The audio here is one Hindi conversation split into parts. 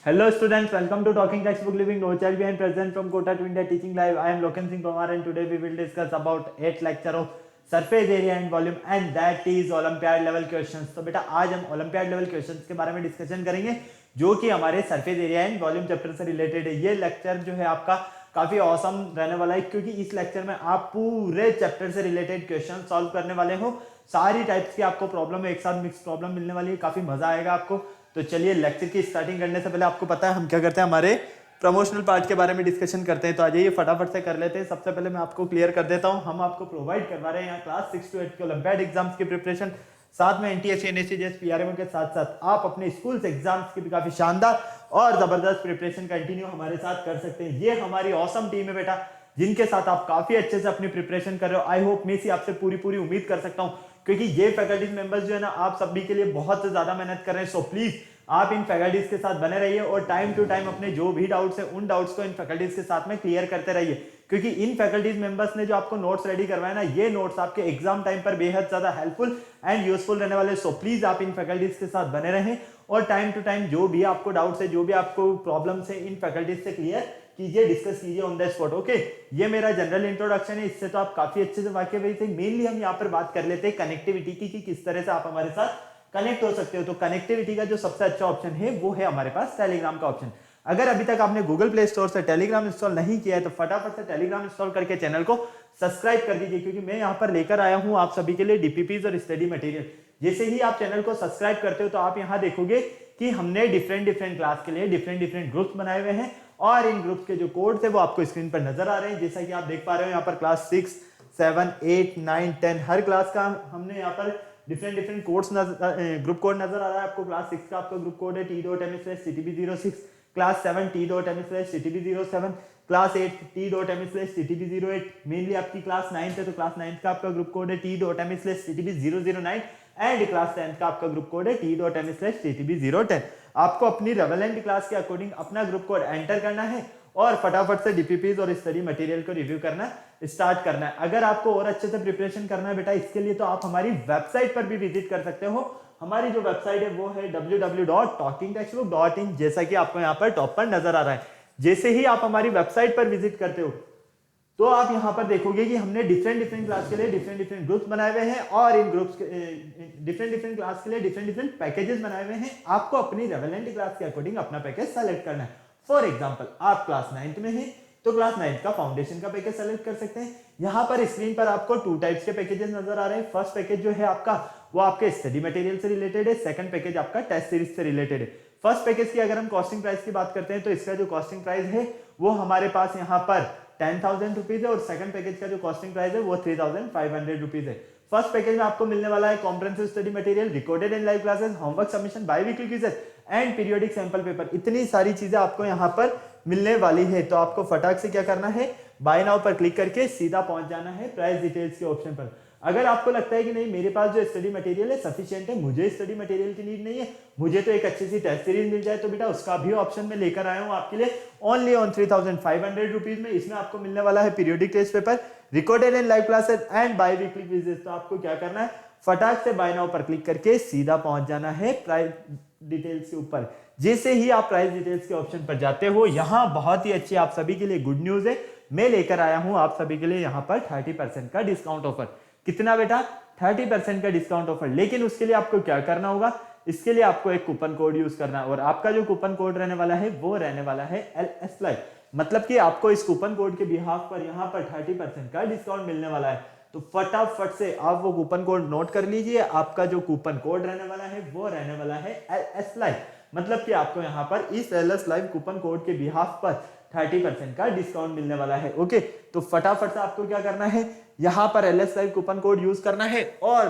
Hello students, welcome to Talking Textbook Living No Child Behind present from Kota to India Teaching Live. I am Loken Singh Pawar and today we will discuss about 8th lecture of surface area and volume and that is Olympiad level questions. तो बेटा आज हम Olympiad level questions के बारे में डिस्कशन करेंगे जो कि हमारे surface area and volume chapter से रिलेटेड है। ये लेक्चर जो है आपका काफी औसम रहने वाला है क्योंकि इस लेक्चर में आप पूरे चैप्टर से रिलेटेड क्वेश्चन सॉल्व करने वाले हो। सारी टाइप्स की आपको प्रॉब्लम एक साथ मिक्स प्रॉब्लम मिलने वाली है, काफी मजा आएगा आपको। तो चलिए लेक्चर की स्टार्टिंग करने से पहले आपको पता है हम क्या करते हैं, हमारे प्रमोशनल पार्ट के बारे में डिस्कशन करते हैं। तो आ जाइए फटाफट से कर लेते हैं। सबसे पहले मैं आपको क्लियर कर देता हूं, हम आपको प्रोवाइड करवा रहे हैं यहाँ क्लास 6 to 8 के ओलंपियाड एग्जाम्स की प्रिपरेशन, साथ में एनटीएससी एनएससीजेएस पीआरएमओ के साथ साथ आप अपने स्कूल से एग्जाम्स की भी काफी शानदार और जबरदस्त प्रिपरेशन कंटिन्यू हमारे साथ कर सकते हैं। ये हमारी ऑसम टीम है बेटा, जिनके साथ आप काफी अच्छे से अपनी प्रिपरेशन कर रहे हो। आई होप मैं इसी आपसे पूरी उम्मीद कर सकता हूँ क्योंकि ये फैकल्टीज मेंबर्स जो है ना आप सभी के लिए बहुत ज्यादा मेहनत कर रहे हैं। सो प्लीज आप इन फैकल्टीज के साथ बने रहिए और टाइम टू टाइम अपने जो भी डाउट्स है उन डाउट्स को इन फैकल्टीज के साथ में क्लियर करते रहिए क्योंकि इन फैकल्टीज मेंबर्स ने जो आपको नोट्स रेडी करवाए ना, ये नोट्स आपके एग्जाम टाइम पर बेहद ज्यादा हेल्पफुल एंड यूजफुल रहने वाले। सो प्लीज आप इन फैकल्टीज के साथ बने रहें और टाइम टू टाइम जो भी आपको डाउट्स है, जो भी आपको प्रॉब्लम्स है, इन फैकल्टीज से क्लियर कीजिए, डिस्कस कीजिए ऑन द स्पॉट। ओके, ये मेरा जनरल इंट्रोडक्शन है, इससे तो आप काफी अच्छे से वाकिफ है। मेनली हम यहाँ पर बात कर लेते हैं कनेक्टिविटी की कि किस तरह से आप हमारे साथ कनेक्ट हो सकते हो। तो कनेक्टिविटी का जो सबसे अच्छा ऑप्शन है वो है हमारे पास टेलीग्राम का ऑप्शन। अगर अभी तक आपने गूगल प्ले स्टोर से टेलीग्राम इंस्टॉल नहीं किया है तो फटाफट से टेलीग्राम इंस्टॉल करके चैनल को सब्सक्राइब कर दीजिए क्योंकि मैं यहाँ पर लेकर आया हूँ आप सभी के लिए डीपीपीज और स्टडी मटेरियल। जैसे ही आप चैनल को सब्सक्राइब करते हो तो आप यहाँ देखोगे कि हमने डिफरेंट क्लास के लिए डिफरेंट ग्रुप्स बनाए हुए हैं और इन ग्रुप्स के जो कोड थे वो आपको स्क्रीन पर नजर आ रहे हैं। जैसा कि आप देख पा रहे हो यहाँ पर क्लास 6, 7, 8, 9, 10 हर क्लास का हमने यहाँ पर डिफरेंट कोड्स ग्रुप कोड नजर आ रहा है आपको। क्लास 6 का आपका ग्रुप कोड है t.m/ctb06, class 7 t.m/ctb07, class 8 t.m/ctb08। Mainly आपकी क्लास 9 है तो क्लास 9 का आपका ग्रुप कोड है t.m/ctb009 एंड क्लास 10 का आपका ग्रुप कोड है t.m/ctb010। आपको अपनी रेलेवेंट क्लास के अकॉर्डिंग अपना ग्रुप कोड एंटर करना है और फटाफट से डीपीपीज और स्टडी मटेरियल को रिव्यू करना स्टार्ट करना है। अगर आपको और अच्छे से प्रिपरेशन करना है बेटा, इसके लिए तो आप हमारी वेबसाइट पर भी विजिट कर सकते हो। हमारी जो वेबसाइट है वो है www.talkingtextbook.in, जैसा कि आपको यहाँ पर टॉप पर नजर आ रहा है। जैसे ही आप हमारी वेबसाइट पर विजिट करते हो तो आप यहाँ पर देखोगे कि हमने डिफरेंट क्लास के लिए डिफरेंट ग्रुप्स बनाए हुए हैं और इन ग्रुप्स के डिफरेंट क्लास के लिए डिफरेंट पैकेजेस बनाए हुए हैं। आपको अपनी रेलेवेंट क्लास के अकॉर्डिंग अपना पैकेज सेलेक्ट करना है। फॉर एग्जांपल आप क्लास 9th में हैं तो क्लास 9th का फाउंडेशन का पैकेज सेलेक्ट कर सकते हैं। यहाँ पर स्क्रीन पर आपको 2 टाइप्स के पैकेजेस नजर आ रहे हैं। फर्स्ट पैकेज जो है आपका वो आपके स्टडी मटेरियल से रिलेटेड है, सेकंड पैकेज आपका टेस्ट सीरीज से रिलेटेड है। फर्स्ट पैकेज की अगर हम कॉस्टिंग प्राइस की बात करते हैं तो इसका जो कॉस्टिंग प्राइस है वो हमारे पास यहाँ पर 10,000 रुपीज है और सेकंड पैकेज का जो कॉस्टिंग प्राइस है वो 3,500 रुपीज है। फर्स्ट पैकेज में आपको मिलने वाला है comprehensive study material, recorded and live classes, homework submission, by-weekly quizzes and periodic sample paper. इतनी सारी चीजें आपको यहाँ पर मिलने वाली है। तो आपको फटाक से क्या करना है, बाय नाउ पर क्लिक करके सीधा पहुंच जाना है प्राइस डिटेल्स के ऑप्शन पर। अगर आपको लगता है कि नहीं मेरे पास जो स्टडी मटेरियल है सफिशिएंट है, मुझे स्टडी मटेरियल की नीड नहीं है, मुझे तो एक अच्छी सी टेस्ट सीरीज मिल जाए, तो बेटा उसका भी ऑप्शन मैं लेकर आया हूं आपके लिए ओनली ऑन 3,500 रुपीज में। इसमें आपको मिलने वाला है periodic test paper, recorded and live classes and biweekly quizzes. तो आपको क्या करना है, फटाक से बाय नाउ पर क्लिक करके सीधा पहुंच जाना है प्राइस डिटेल्स के ऊपर। जैसे ही आप प्राइस डिटेल्स के ऑप्शन पर जाते हो, यहां बहुत ही अच्छी आप सभी के लिए गुड न्यूज है, मैं लेकर आया हूं आप सभी के लिए यहां पर 30% का डिस्काउंट ऑफर। कितना बेटा, 30% का डिस्काउंट ऑफर। लेकिन उसके लिए आपको क्या करना होगा, इसके लिए आपको एक कूपन कोड यूज करना है और आपका जो कूपन कोड रहने वाला है वो रहने वाला है LS Live। मतलब कि आपको इस कूपन कोड के बिहाफ पर यहाँ पर 30% का डिस्काउंट मिलने वाला है। तो फटाफट से आप वो कूपन कोड नोट कर लीजिए। आपका जो कूपन कोड रहने वाला है वो रहने वाला है LS Live। मतलब कि आपको यहाँ पर इस LS Live कूपन कोड के बिहाफ पर 30% का डिस्काउंट मिलने वाला है। ओके, तो फटाफट से आपको क्या करना है, यहाँ पर LS Live coupon code use करना है और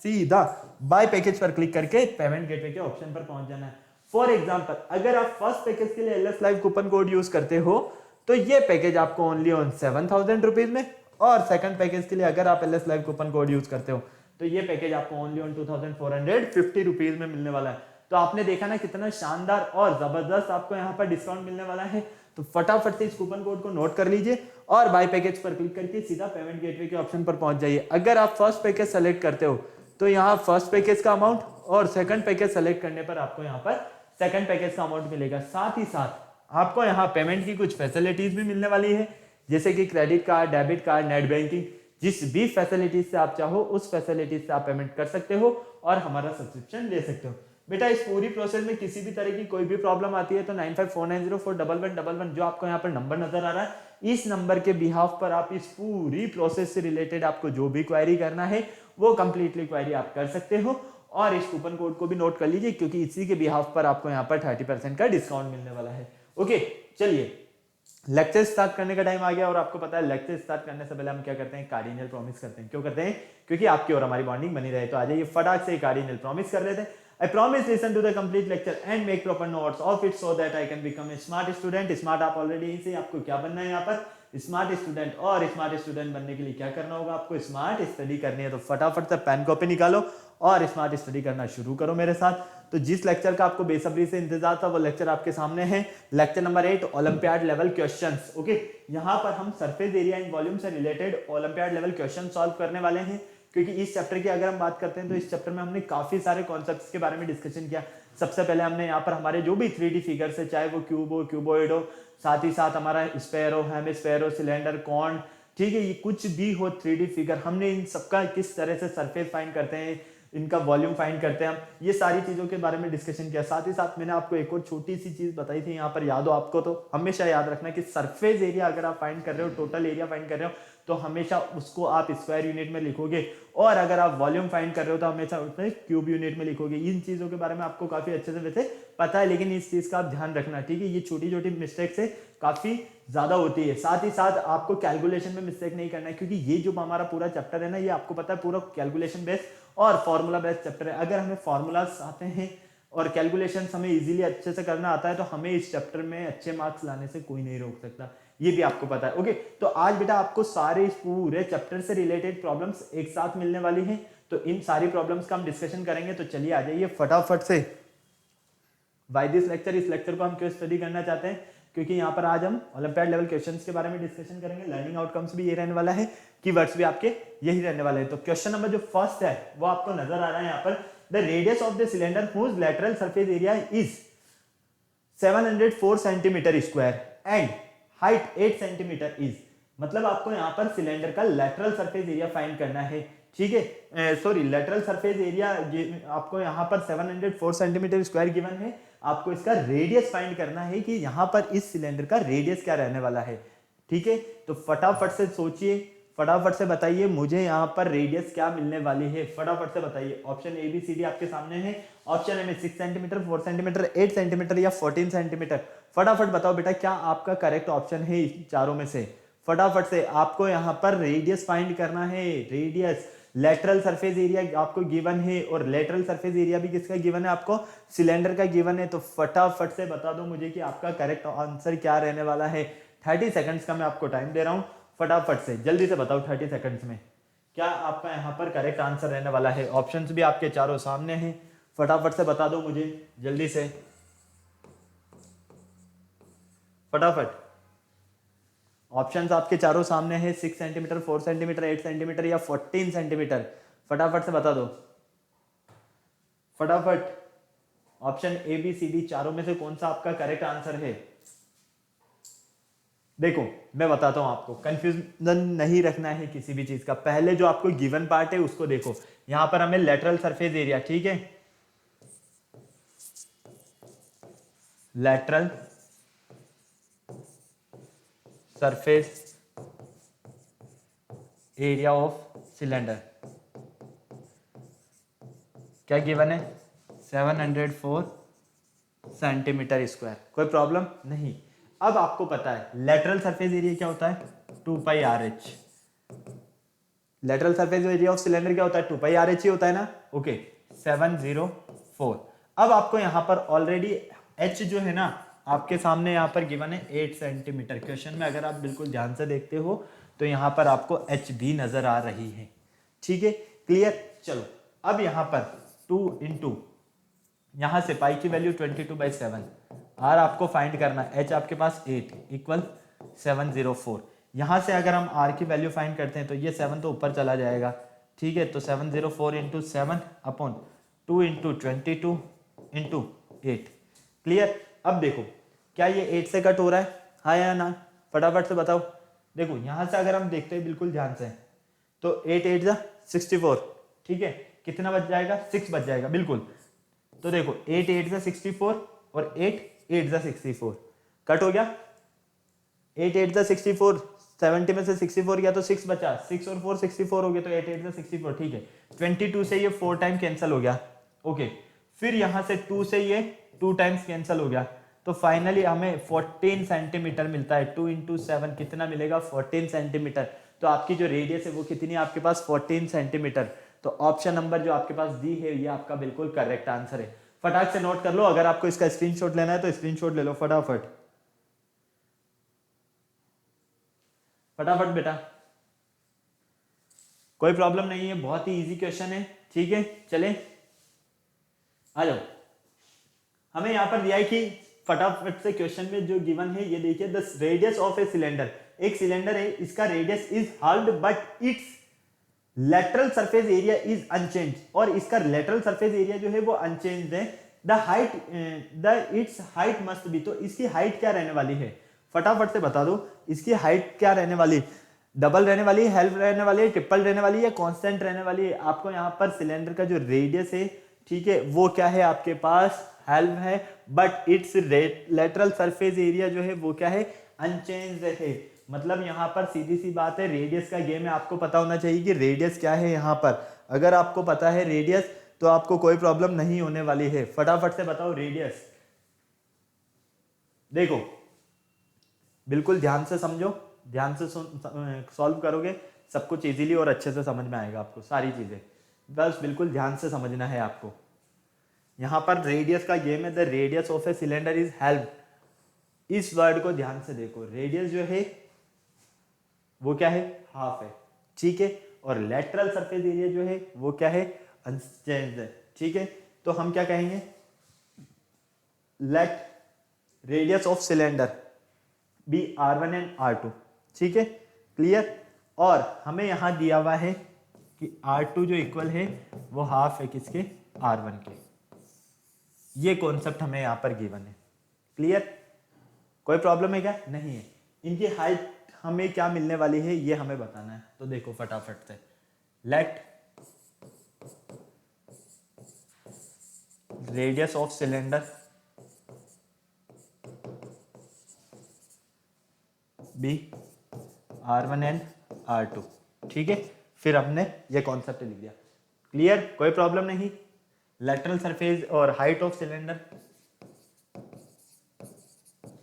सीधा बाय पैकेज पर क्लिक करके पेमेंट गेटवे के ऑप्शन पर पहुंच जाना है। फॉर एग्जांपल अगर आप फर्स्ट पैकेज के लिए LS Live coupon code use करते हो तो ये पैकेज आपको ओनली ऑन 7,000 रुपीज में, और सेकंड पैकेज के लिए अगर आप LS Live coupon code use करते हो तो ये पैकेज आपको ओनली ऑन 2,450 रुपीज में मिलने वाला है। तो आपने देखा ना कितना शानदार और जबरदस्त आपको यहाँ पर डिस्काउंट मिलने वाला है। तो फटाफट से इस कूपन कोड को नोट कर लीजिए और बाय पैकेज पर क्लिक करके सीधा पेमेंट गेटवे के ऑप्शन पर पहुंच जाइए। अगर आप फर्स्ट पैकेज सेलेक्ट करते हो तो यहाँ फर्स्ट पैकेज का अमाउंट और सेकंड पैकेज सेलेक्ट करने पर आपको यहाँ पर सेकंड पैकेज का अमाउंट मिलेगा। साथ ही साथ आपको यहाँ पेमेंट की कुछ फैसिलिटीज भी मिलने वाली है, जैसे कि credit card, debit card, net banking, जिस भी फैसिलिटीज से आप चाहो उस फैसिलिटीज से आप पेमेंट कर सकते हो और हमारा सब्सक्रिप्शन ले सकते हो। बेटा इस पूरी प्रोसेस में किसी भी तरह की कोई भी प्रॉब्लम आती है तो 9549041111 जो आपको यहाँ पर नंबर नजर आ रहा है, इस नंबर के बिहाफ पर आप इस पूरी प्रोसेस से रिलेटेड आपको जो भी क्वेरी करना है वो कंप्लीटली क्वेरी आप कर सकते हो। और इस कूपन कोड को भी नोट कर लीजिए क्योंकि इसी के बिहाफ पर आपको यहाँ पर 30% का डिस्काउंट मिलने वाला है। ओके, चलिए लेक्चर स्टार्ट करने का टाइम आ गया और आपको पता है लेक्चर स्टार्ट करने से पहले हम क्या करते हैं, कार्डिनल प्रॉमिस करते हैं। क्यों करते हैं? क्योंकि आपकी और हमारी बॉन्डिंग बनी रहे। तो आ जाइए फटाक से कार्डिनल प्रॉमिस कर लेते हैं। I promise listen to the complete lecture and make proper notes of it so that I can become a smart student. Smart आप ऑलरेडी से आपको क्या बनना है यहाँ पर स्मार्ट स्टूडेंट, और स्मार्ट स्टूडेंट बनने के लिए क्या करना होगा, आपको स्मार्ट स्टडी करनी है। तो फटाफट से पेन कॉपी निकालो और स्मार्ट स्टडी करना शुरू करो मेरे साथ। तो जिस लेक्चर का आपको बेसब्री से इंतजार था वो लेक्चर आपके सामने है, lecture number 8 olympiad level questions. Okay, यहाँ पर हम सरफेस एरिया एंड वॉल्यूम से related olympiad level question solve करने वाले हैं। क्योंकि इस चैप्टर की अगर हम बात करते हैं तो इस चैप्टर में हमने काफी सारे कॉन्सेप्ट्स के बारे में डिस्कशन किया। सबसे पहले हमने यहाँ पर हमारे जो भी 3D फिगर्स है, चाहे वो क्यूब हो, क्यूबॉइड हो, साथ ही साथ हमारा स्फेयर हो, हेमिस्फेयर हो, सिलेंडर, कॉन, ठीक है, ये कुछ भी हो 3D फिगर, हमने इन सबका किस तरह से सरफेस फाइंड करते हैं, इनका वॉल्यूम फाइंड करते हैं हम, ये सारी चीजों के बारे में डिस्कशन किया। साथ ही साथ मैंने आपको एक और छोटी सी चीज बताई थी यहाँ पर, याद हो आपको तो हमेशा याद रखना कि सरफेस एरिया अगर आप फाइंड कर रहे हो, टोटल एरिया फाइंड कर रहे हो, तो हमेशा उसको आप स्क्वायर यूनिट में लिखोगे, और अगर आप वॉल्यूम फाइंड कर रहे हो तो हमेशा उसमें क्यूब यूनिट में लिखोगे। इन चीजों के बारे में आपको काफी अच्छे से वैसे पता है, लेकिन इस चीज का आप ध्यान रखना, ठीक है। ये छोटी छोटी मिस्टेक से काफी ज्यादा होती है। साथ ही साथ आपको कैलकुलेशन में मिस्टेक नहीं करना है, क्योंकि ये जो हमारा पूरा चैप्टर है ना, ये आपको पता है पूरा कैलकुलेशन बेस्ड और फॉर्मूला बेस्ड चैप्टर है। अगर हमें फॉर्मूलाज आते हैं और कैलकुलेशन हमें इजीली अच्छे से करना आता है तो हमें इस चैप्टर में अच्छे मार्क्स लाने से कोई नहीं रोक सकता, ये भी आपको पता है। ओके, तो आज बेटा आपको सारे इस पूरे चैप्टर से रिलेटेड प्रॉब्लम्स एक साथ मिलने वाली हैं, तो इन सारी प्रॉब्लम्स का हम डिस्कशन करेंगे। तो चलिए आ जाइए फटाफट से। व्हाई दिस लेक्चर, इस लेक्चर को हम क्यों स्टडी करना चाहते हैं, क्योंकि यहाँ पर आज हम ओलंपियाड लेवल क्वेश्चंस के बारे में डिस्कशन करेंगे। लर्निंग आउटकम्स भी ये रहने वाला है, कीवर्ड्स भी आपके यही रहने वाले हैं। तो क्वेश्चन नंबर जो फर्स्ट है वो आपको नजर आ रहा है यहाँ पर, the radius of the cylinder whose lateral surface area is 704 centimetre square and height 8 centimetre is, मतलब आपको यहाँ पर सिलेंडर का लैटरल सरफेस एरिया फाइंड करना है, ठीक है। सॉरी, लैटरल सरफेस एरिया आपको यहाँ पर 704 सेंटीमीटर स्क्वायर गिवन है। आपको इसका रेडियस फाइंड करना है कि यहाँ पर इस सिलेंडर का रेडियस क्या रहने वाला है, ठीक है। तो फटाफट से सोचिए, फटाफट से बताइए मुझे यहाँ पर रेडियस क्या मिलने वाली है, फटाफट से बताइए। Option A B C D आपके सामने है। ऑप्शन ए में 6 सेंटीमीटर, 4 सेंटीमीटर, 8 सेंटीमीटर या 14 सेंटीमीटर। फटाफट बताओ बेटा क्या आपका करेक्ट ऑप्शन है इन चारों में से। फटाफट से आपको यहाँ पर रेडियस फाइंड करना है। रेडियस, लेटरल सरफेस एरिया आपको गिवन है और लेटरल सरफेस एरिया भी किसका गिवन है, आपको सिलेंडर का गिवन है। तो फटाफट से बता दो मुझे कि आपका करेक्ट आंसर क्या रहने वाला है। 30 सेकंड्स का मैं आपको टाइम दे रहा हूं, फटाफट से जल्दी से बताओ 30 सेकंड्स में क्या आपका यहाँ पर करेक्ट आंसर रहने वाला है। ऑप्शंस भी आपके चारों सामने हैं, फटाफट से बता दो मुझे जल्दी से, फटाफट। ऑप्शंस आपके चारों सामने हैं, 6 सेंटीमीटर, 4 सेंटीमीटर, 8 सेंटीमीटर या 14 सेंटीमीटर। फटाफट से बता दो, फटाफट। Option A B C D चारों में से कौन सा आपका करेक्ट आंसर है। देखो मैं बताता हूं आपको, कंफ्यूजन नहीं रखना है किसी भी चीज का। पहले जो आपको गिवन पार्ट है उसको देखो, यहां पर हमें लेटरल सरफेस एरिया, ठीक है, lateral surface area of cylinder क्या गिवन है, 704 सेंटीमीटर स्क्वायर। कोई प्रॉब्लम नहीं। अब आपको पता है लेटरल सरफेस एरिया क्या होता है, 2 pi r h. Lateral surface area of cylinder क्या होता है, 2 पाई आर एच ही होता है ना। ओके, 704। अब आपको यहां पर ऑलरेडी एच जो है ना आपके सामने यहाँ पर गिवन है 8 सेंटीमीटर। क्वेश्चन में अगर आप बिल्कुल ध्यान से देखते हो तो यहाँ पर आपको एच भी नजर आ रही है, ठीक है, क्लियर। चलो अब यहाँ पर 2 इंटू यहाँ से पाई की वैल्यू 22/7, आर आपको फाइंड करना, एच आपके पास 8 इक्वल 704। यहाँ से अगर हम आर की वैल्यू फाइंड करते हैं तो ये 7 तो ऊपर चला जाएगा, ठीक है। तो 704 into 7 upon 2 into 22 into 8, clear. अब देखो क्या ये 8 से कट हो रहा है, हाँ या ना, फटाफट से बताओ। देखो यहां से अगर हम देखते हैं बिल्कुल ध्यान से, तो 8 8 जा 64, ठीक है, कितना बच जाएगा, 6 बच जाएगा बिल्कुल। तो देखो 8 8 जा 64 और 8 8 जा 64, कट हो गया। 8 8 जा 64, 70 में से 64 गया तो 6 बचा, 6 और 4 64 हो गए, तो 8 8 जा 64, ठीक है। 22 से ये 4 टाइम कैंसिल हो गया, ओके। फिर यहां से 2 से ये 2 टाइम्स कैंसिल हो गया, तो फाइनली हमें 14 सेंटीमीटर मिलता है। 2 इंटू 7 कितना मिलेगा, 14 सेंटीमीटर। तो आपकी जो रेडियस है वो कितनी है आपके पास, 14 सेंटीमीटर। तो ऑप्शन नंबर जो आपके पास दी है ये आपका बिल्कुल करेक्ट आंसर है। फटाक से नोट कर लो, अगर आपको इसका स्क्रीनशॉट लेना है तो स्क्रीनशॉट ले लो फटाफट, फटाफट बेटा, कोई प्रॉब्लम नहीं है, बहुत ही इजी क्वेश्चन है, ठीक है। चले आ जाओ, हमें यहां पर दिया है कि फटाफट से क्वेश्चन में जो गिवन है ये देखिए, the radius of a cylinder, एक सिलेंडर है, इसका radius is halved but its lateral surface area is unchanged, और इसका लेटरल सरफेस एरिया जो है वो अनचेंज है। The height it's height must be, तो इसकी हाइट क्या रहने वाली है, फटाफट से बता दो, इसकी हाइट क्या रहने वाली, डबल रहने वाली है, हेल्प रहने वाली है, ट्रिपल रहने वाली है, कांस्टेंट रहने वाली है। आपको यहाँ पर सिलेंडर का जो रेडियस है, ठीक है, वो क्या है आपके पास, हेल्प है, but its lateral surface area जो है वो क्या है, अनचेंज है। मतलब यहाँ पर सीधी सी बात है, रेडियस का गेम है, आपको पता होना चाहिए कि रेडियस क्या है यहाँ पर। अगर आपको पता है रेडियस तो आपको कोई प्रॉब्लम नहीं होने वाली है। फटाफट से बताओ रेडियस, देखो बिल्कुल ध्यान से समझो, ध्यान से सॉल्व करोगे सब कुछ इजीली और अच्छे से समझ में आएगा आपको सारी चीजें, बस बिल्कुल ध्यान से समझना है आपको। यहां पर रेडियस का गेम है, the radius of a cylinder is help, इस वर्ड को ध्यान से देखो, रेडियस जो है वो क्या है, हाफ है, ठीक है, और लेटरल सरफेस एरिया जो है वो क्या है, अनचेंज्ड है, ठीक है। तो हम क्या कहेंगे, let radius of cylinder be R1 and R2, ठीक है, क्लियर। और हमें यहां दिया हुआ है कि R2 जो इक्वल है वो हाफ है किसके, R1 के। ये कॉन्सेप्ट हमें यहां पर गिवन है, क्लियर। कोई प्रॉब्लम है क्या, नहीं है। इनकी हाइट हमें क्या मिलने वाली है ये हमें बताना है, तो देखो फटाफट से, let radius of cylinder be R1 and R2, ठीक है। फिर हमने ये कॉन्सेप्ट लिख दिया, क्लियर, कोई प्रॉब्लम नहीं। लेटरल सरफेस और height of cylinder,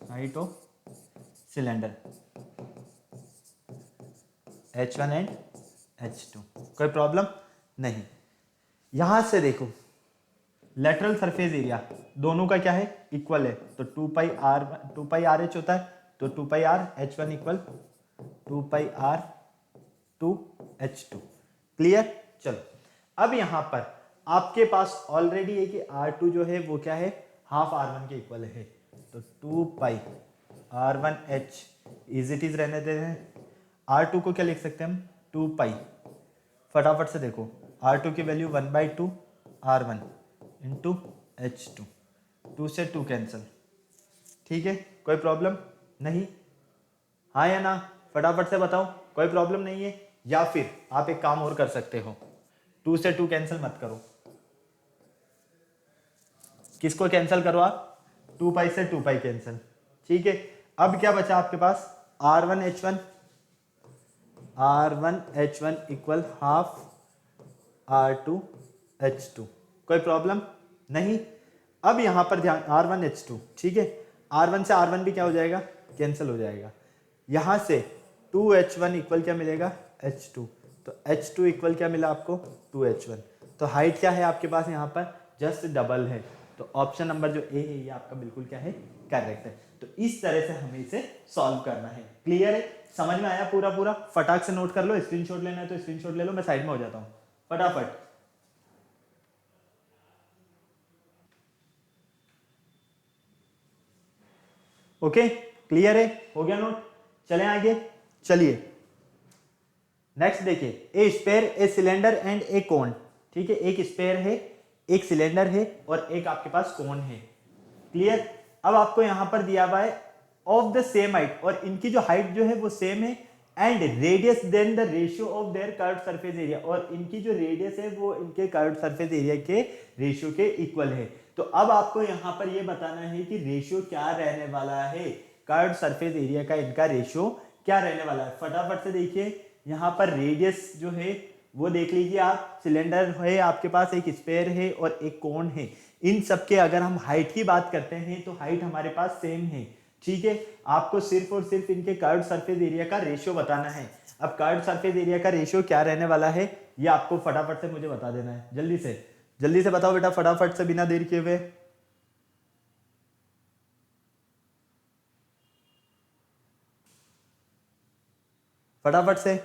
height of cylinder H1 and H2, कोई प्रॉब्लम नहीं। यहां से देखो लेटरल सरफेस एरिया दोनों का क्या है, इक्वल है, तो 2 पाई आर एच होता है, तो 2 pi r H1 equal 2 pi r 2 H2, clear. चलो अब यहां पर आपके पास ऑलरेडी है कि R2 जो है वो क्या है, हाफ R1 के इक्वल है, तो 2 पाई R1 H is it is रहने देते हैं। R2 को क्या लिख सकते हैं हम, 2 पाई, फटाफट से देखो R2 की वैल्यू 1/2 R1 इंटू H2, 2 से 2 कैंसिल, ठीक है, कोई प्रॉब्लम नहीं, हाँ या ना, फटाफट से बताओ, कोई प्रॉब्लम नहीं है। या फिर आप एक काम और कर सकते हो, 2 से 2 कैंसिल मत करो, किसको कैंसिल करो आप, 2 पाई से 2 पाई कैंसिल, ठीक है। अब क्या बचा आपके पास, R1 H1 equal half R2 H2, कोई प्रॉब्लम नहीं। अब यहां पर ध्यान, R1 H2, ठीक है, R1 से R1 भी क्या हो जाएगा, कैंसिल हो जाएगा। यहां से 2H1 इक्वल क्या मिलेगा, H2, तो H2 इक्वल क्या मिला आपको, 2H1। तो हाइट क्या है आपके पास यहाँ पर, जस्ट डबल है, तो ऑप्शन नंबर जो ए है ये आपका बिल्कुल क्या है, करेक्ट है। तो इस तरह से हमें इसे सॉल्व करना है, क्लियर है, समझ में आया पूरा पूरा। फटाक से नोट कर लो, स्क्रीनशॉट लेना है तो स्क्रीनशॉट ले लो, मैं साइड में हो जाता हूं फटाफट। ओके, क्लियर है, हो गया नोट, चले आगे, चलिए नेक्स्ट देखिए, ए स्पेयर ए सिलेंडर एंड ए कोन, ठीक है, एक स्पेयर है, एक सिलेंडर है और एक आपके पास कोन है। क्लियर। अब आपको यहां पर दिया हुआ है ऑफ द सेम हाइट, और इनकी जो हाइट जो है वो सेम है, and radius then the ratio of their curved surface area, और इनकी जो रेडियस है वो इनके कर्व्ड सरफेस एरिया के रेशियो के इक्वल है। तो अब आपको यहां पर ये बताना है कि रेशियो क्या रहने वाला है, कर्व्ड सरफेस एरिया का इनका रेशियो क्या रहने वाला है। फटाफट से देखिए, यहाँ पर रेडियस जो है वो देख लीजिए आप, सिलेंडर है आपके पास, एक स्फीयर है और एक कोन है। इन सब के अगर हम हाइट की बात करते हैं तो हाइट हमारे पास सेम है, ठीक है। आपको सिर्फ और सिर्फ इनके कर्व्ड सरफेस एरिया का रेशियो बताना है। अब कर्व्ड सरफेस एरिया का रेशियो क्या रहने वाला है ये आपको फटाफट से मुझे बता देना है। जल्दी से बताओ बेटा, फटाफट से, बिना देर किए हुए। फटाफट से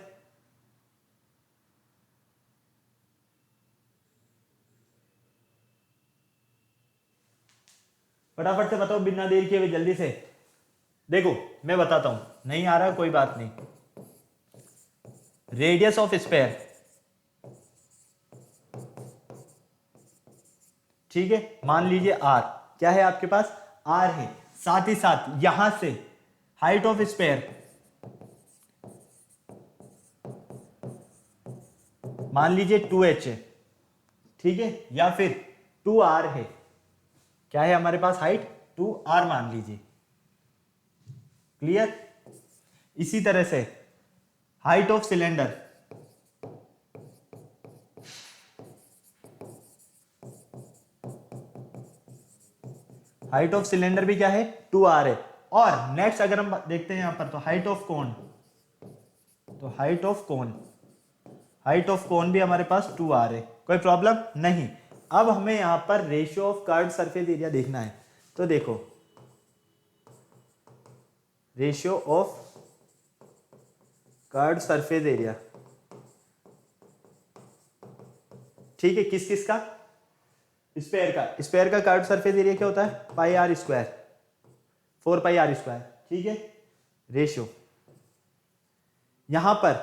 फटाफट से बताओ, बिना देर किए हुए, जल्दी से। देखो मैं बताता हूं, नहीं आ रहा कोई बात नहीं। रेडियस ऑफ स्फीयर, ठीक है, मान लीजिए आर, क्या है आपके पास, आर है। साथ ही साथ यहां से हाइट ऑफ स्फीयर मान लीजिए 2h है, ठीक है, या फिर 2r है। क्या है हमारे पास हाइट, 2r मान लीजिए, क्लियर। इसी तरह से height of cylinder, height of cylinder भी क्या है, 2r है। और नेक्स्ट अगर हम देखते हैं यहां पर, तो हाइट ऑफ कोन, तो हाइट ऑफ कोन भी हमारे पास 2r है, कोई प्रॉब्लम नहीं। अब हमें यहां पर ratio of curved surface area देखना है। तो देखो, ratio of curved surface area, ठीक है, किस किस का, स्फीयर का कर्व्ड सरफेस एरिया क्या होता है, pi are square, 4 pi are square, ठीक है। रेशियो यहां पर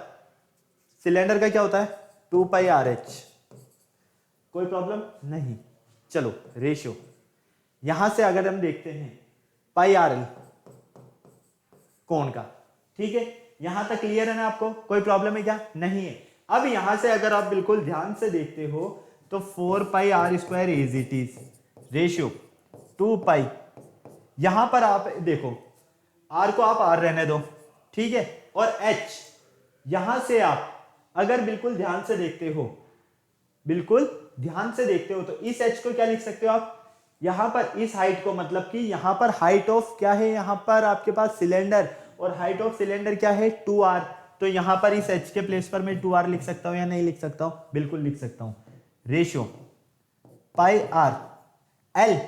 सिलेंडर का क्या होता है, 2 पाई आर एच, कोई प्रॉब्लम नहीं। चलो रेशियो यहां से अगर हम देखते हैं पाई आर एल कोण का, ठीक है, यहां तक क्लियर है ना आपको, कोई प्रॉब्लम है क्या, नहीं है। अब यहां से अगर आप बिल्कुल ध्यान से देखते हो तो 4 pi are square as it is, ratio 2 pi, यहां पर आप देखो आर को आप आर रहने दो, ठीक है, और एच यहां से आप अगर बिल्कुल ध्यान से देखते हो, बिल्कुल ध्यान से देखते हो, तो इस एच को क्या लिख सकते हो आप, यहां पर इस हाइट को, मतलब कि यहां पर हाइट ऑफ क्या है, यहां पर आपके पास सिलेंडर, और हाइट ऑफ सिलेंडर क्या है, 2r। तो यहां पर इस h के प्लेस पर मैं 2r लिख सकता हूं या नहीं लिख सकता हूं, बिल्कुल लिख सकता हूं। Ratio pi R L,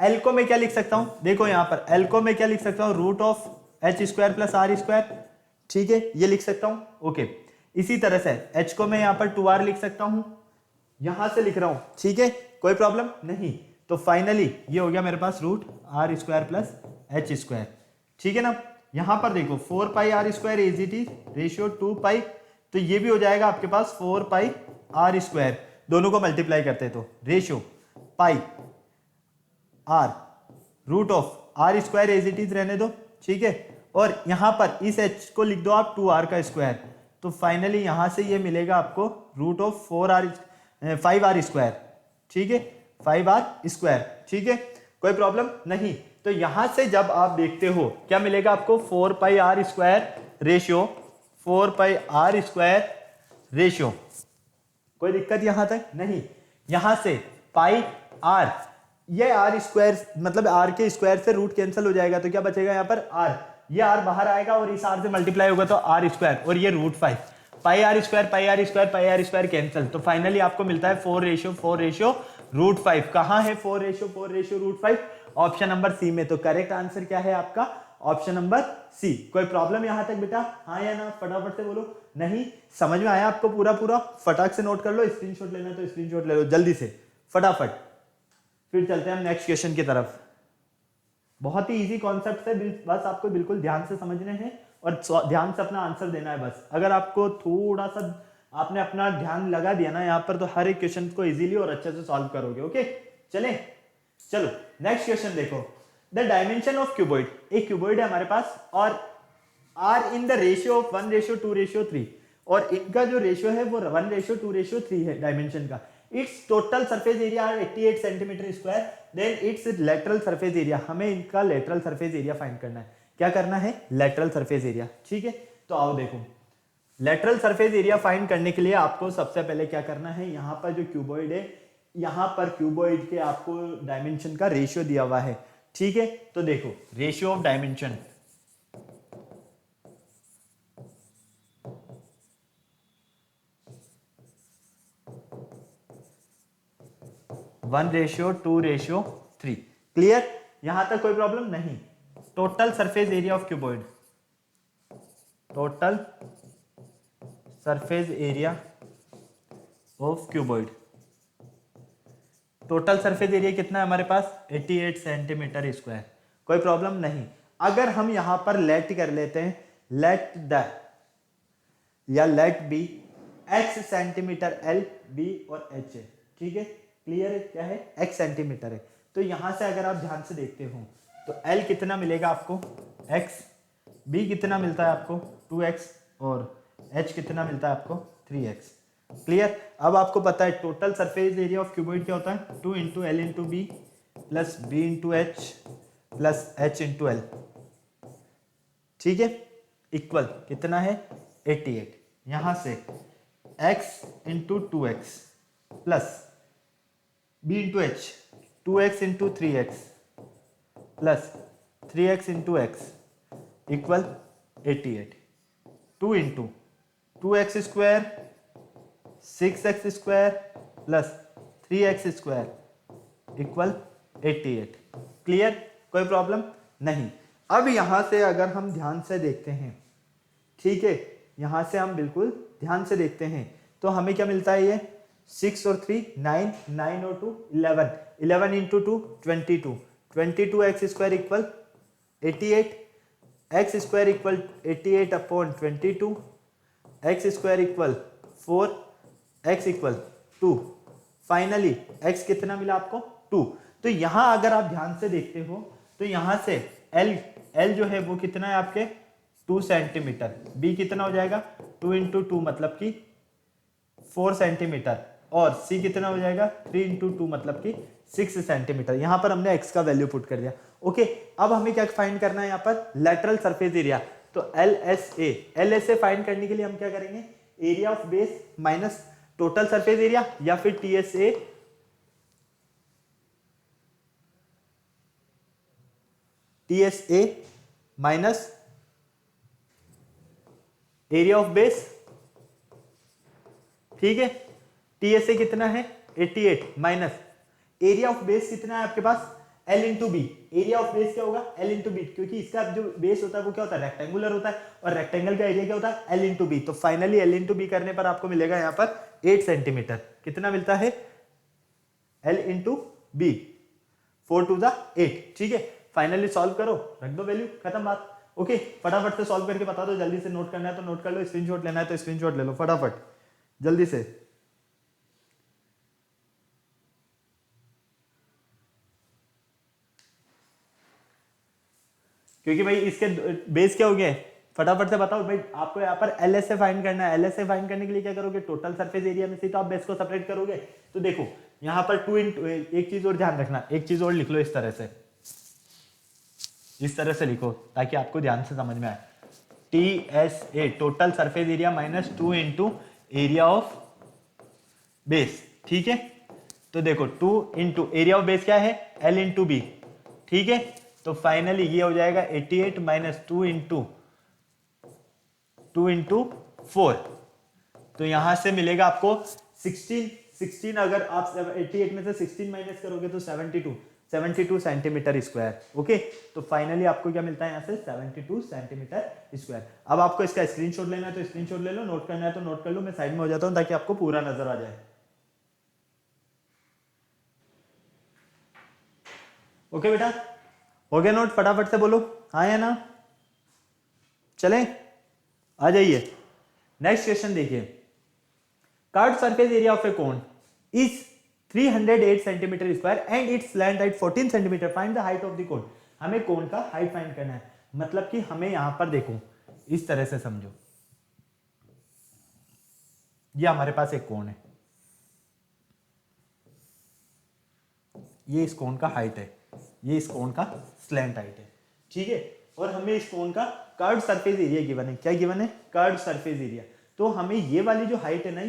L को मैं क्या लिख सकता हूं, देखो यहां पर एल को मैं क्या लिख सकता हूं, root of H square plus R square, ठीक है, ये लिख सकता हूं, ओके। इसी तरह से h को मैं यहां पर 2r लिख सकता हूं, यहां से लिख रहा हूं, ठीक है, कोई प्रॉब्लम नहीं। तो फाइनली ये हो गया मेरे पास root r square plus h square, ठीक है ना। यहां पर देखो 4 pi are square is it is ratio 2 pi, तो ये भी हो जाएगा आपके पास 4 पाई आर स्क्वायर, दोनों को मल्टीप्लाई करते हैं तो ratio pi R root of R square as it is रहने दो, ठीक है, और यहां पर इस एच को लिख दो आप 2r का स्क्वायर, तो फाइनली यहां से ये मिलेगा आपको रूट ऑफ 5r स्क्वायर, ठीक है, 5r स्क्वायर, ठीक है, कोई प्रॉब्लम नहीं। तो यहां से जब आप देखते हो क्या मिलेगा आपको, 4 pi are square ratio 4 pi are square ratio, कोई दिक्कत यहां तक नहीं। यहां से पाई आर, ये आर स्क्वायर मतलब आर के स्क्वायर से रूट कैंसिल हो जाएगा, तो क्या बचेगा यहाँ पर आर, ये आर बाहर आएगा और इस आर से मल्टीप्लाई होगा तो आर स्क्वायर, और ये root 5, pi are square pi are square pi are square cancel, तो फाइनली आपको मिलता है 4 रेशियो रूट 5। कहां है 4 ratio root 5, option number C में। तो करेक्ट आंसर क्या है आपका, ऑप्शन नंबर सी। कोई प्रॉब्लम यहां तक बेटा, हाँ या ना, फटाफट से बोलो। नहीं समझ में आया आपको पूरा, फटाक से नोट कर लो, स्क्रीनशॉट लेना तो स्क्रीनशॉट ले लो जल्दी से फटाफट। फिर चलते हैं हम नेक्स्ट क्वेश्चन की तरफ। बहुत ही इजी कॉन्सेप्ट है, बस आपको बिल्कुल ध्यान से समझने हैं और ध्यान से अपना आंसर देना है बस। अगर आपको थोड़ा सा आपने अपना ध्यान लगा दिया ना यहाँ पर, तो हर एक क्वेश्चन को इजीली और अच्छे से सॉल्व करोगे, ओके। चलो नेक्स्ट क्वेश्चन देखो, द डायमेंशन ऑफ क्यूबॉइड, एक क्यूबॉइड है हमारे पास और are in the ratio of 1:2:3 और इनका जो रेशियो है वो 1:2:3 है डायमेंशन का। Its total surface area 88 centimetre square, then its lateral surface area, हमें इनका लेटरल सरफेस एरिया फाइंड करना है। क्या करना है? Lateral surface area. ठीक है, तो आओ देखो, लेटरल सरफेस एरिया फाइंड करने के लिए आपको सबसे पहले क्या करना है, यहाँ पर जो क्यूबॉइड है, यहाँ पर क्यूबॉइड के आपको डायमेंशन का रेशियो दिया हुआ है। ठीक है, तो देखो ratio of dimension, one ratio 2:3। Clear? यहां तक कोई प्रॉब्लम नहीं। Total surface area of cuboid, total surface area of cuboid, total surface area कितना है हमारे पास? 88 सेंटीमीटर स्क्वायर। कोई प्रॉब्लम नहीं। अगर हम यहां पर लेट कर लेते हैं, लेट द या let B x centimetre L B और एच है। ठीक है, क्लियर है? क्या है? x सेंटीमीटर है। तो यहां से अगर आप ध्यान से देखते हो तो l कितना मिलेगा आपको? x, b कितना मिलता है आपको? 2x और h कितना मिलता है आपको? 3x। क्लियर? अब आपको पता है total surface area of cuboid क्या होता है? 2 into L into B plus B into H plus H into L. ठीक है, इक्वल कितना है? 88। यहां से x into 2x plus b into H 2x into 3x plus 3x into x equal 88। 2 into 2x square 6x square plus 3x square equal 88। Clear? कोई प्रॉब्लम नहीं। अब यहां से अगर हम ध्यान से देखते हैं, ठीक है, यहां से हम बिल्कुल ध्यान से देखते हैं तो हमें क्या मिलता है? ये 6 और 3 9, 9 और 2 11, 11 into 2 22, 22 x square equal 88, x square equal 88 upon 22, x square equal 4, x equal 2। Finally x कितना मिला आपको? 2। तो यहां अगर आप ध्यान से देखते हो तो यहां से एल जो है वो कितना है आपके? 2 सेंटीमीटर। बी कितना हो जाएगा? 2 इंटू 2 मतलब कि 4 सेंटीमीटर और सी कितना हो जाएगा? 3 इंटू 2 मतलब कि 6 सेंटीमीटर। यहां पर हमने एक्स का वैल्यू पुट कर दिया। ओके, अब हमें क्या फाइंड करना है? यहां पर लेटरल सरफेस एरिया। तो एल फाइंड करने के लिए हम क्या करेंगे? Area of base minus total surface area या फिर TSA minus area of base. ठीक है, टीएसए कितना है? 88 माइनस एरिया ऑफ बेस कितना है आपके पास? L into b. Area of base क्या होगा? एल इंटू बी, क्योंकि इसका जो बेस होता है वो क्या होता है? रेक्टेंगुलर होता है और रेक्टेंगल का एरिया क्या होता है? L into B. तो फाइनली एल इंटू बी करने पर आपको मिलेगा यहाँ पर 8 सेंटीमीटर। कितना मिलता है? L into B, 4 to the 8। ठीक है, फाइनली सॉल्व करो, रख दो वैल्यू, खत्म बात। ओके, फटाफट से सॉल्व करके बता दो। जल्दी से नोट करना है तो नोट कर लो, स्क्रीनशॉट लेना है तो स्क्रीनशॉट ले लो फटाफट जल्दी से। क्योंकि भाई इसके बेस क्या हो गए? फटाफट से बताओ भाई। आपको यहाँ पर एलएसए फाइंड करना है। एलएसए फाइंड करने के लिए क्या करोगे? टोटल सरफेस एरिया में से तो आप बेस को सेपरेट करोगे। तो देखो यहाँ पर 2 इंटू, एक चीज और ध्यान रखना, एक चीज और लिख लो इस तरह से, इस तरह से लिखो ताकि आपको ध्यान से समझ में आए। TSA total surface area minus 2 into area of base. ठीक है, तो देखो 2 इंटू एरिया ऑफ बेस क्या है? L into B. ठीक है, तो फाइनली ये हो जाएगा 88 माइनस 2 इंटू 4। तो यहां से मिलेगा आपको 16। अगर आप 88 में से 16 माइनस करोगे तो 72 सेंटीमीटर स्क्वायर। ओके, तो फाइनली आपको क्या मिलता है यहां से? 72 सेंटीमीटर स्क्वायर। अब आपको इसका स्क्रीनशॉट लेना है तो स्क्रीनशॉट ले लो, नोट करना है तो नोट कर लो। मैं साइड में हो जाता हूं ताकि आपको पूरा नजर आ जाए। ओके बेटा, हो गया नोट? फटाफट से बोलो हाँ या ना। चलें, आ जाइए। नेक्स्ट क्वेश्चन देखिए। Curved surface area of a cone is 308 centimetre square and its length at 14 centimetre. Find the height of the cone. हमें कोण का हाइट फाइंड करना है। मतलब कि हमें यहां पर देखो इस तरह से समझो, ये हमारे पास एक कोण है, ये इस कोण का हाइट है, ये इस कोण का स्लैंट हाइट है, ठीक है। और हमें इस कोण का कर्व्ड सरफेस एरिया गिवन है। क्या गिवन है? Curved surface area. तो हमें ये वाली जो हाइट है ना,